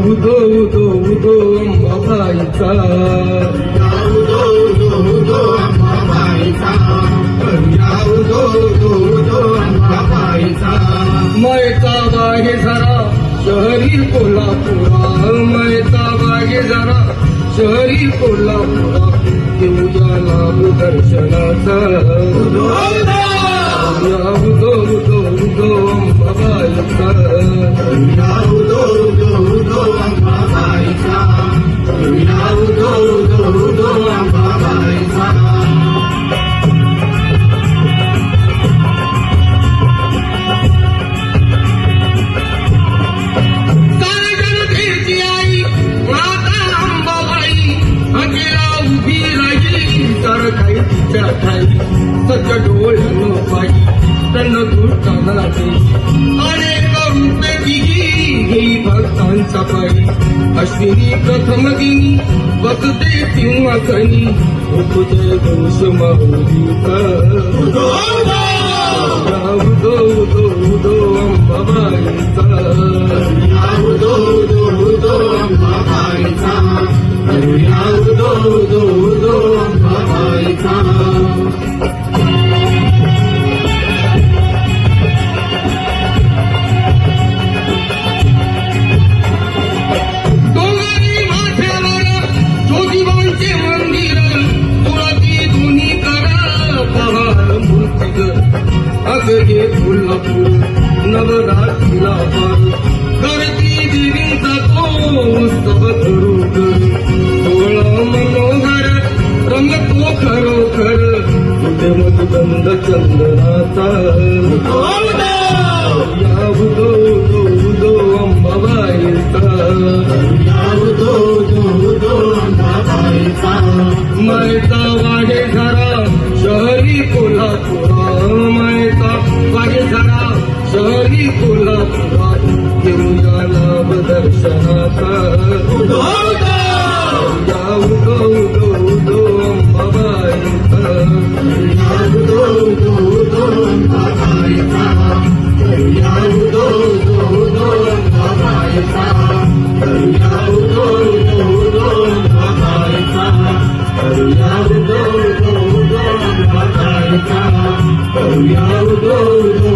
उदो उदो उदो अंबाबाईचा उदो उदो उदो अंबाबाईचा उदो उदो उदो अंबाबाईचा मायचा बागे जरा शहरी कोल्हापुरा मायचा बागे जरा शहरी कोल्हापुरा देऊया लाभ दर्शनाचा उदो उदो उदो उदो अंबाबाईचा उदो उदो उदो अंबाबाईचा उदो उदो उदो अंबाबाईचा सच डोळ्यानं पाई त्यांना दुष्टाना अनेक रूपे दिली घेई भक्तांचा पायी अश्विनी प्रथम दिनी बसते सिंहासनी उपजय दोष माऊलीचा उदो उदो उदो अंबाबाईचा उदो उदो उदो अंबाबाईचा उदो उदो उदो अंबाबाईचा अगे कोल्हापूर नवरात्रीला पार करती देवींचा तो उत्सव खरोखर सोहळा मनोहर रंगतो खरोखर कुठे मधुगंध चंदनाचा या उदो उदो उदो अंबाबाईचा उदो उदो उदो अंबाबाईचा मायचा वाडे घरा शहरी कोल्हापुरा मायचा वाडे घरा शहरी कोल्हापुरा घेऊया लाभ दर्शनाचा उदो या उदो उदो उदो अंबाबाईचा उदो उदो उदो अंबाबाईचा उदो उदो उदो अंबाबाईचा उदो उदो उदो अंबाबाईचा उदो उदो उदो अंबाबाईचा उदो उदो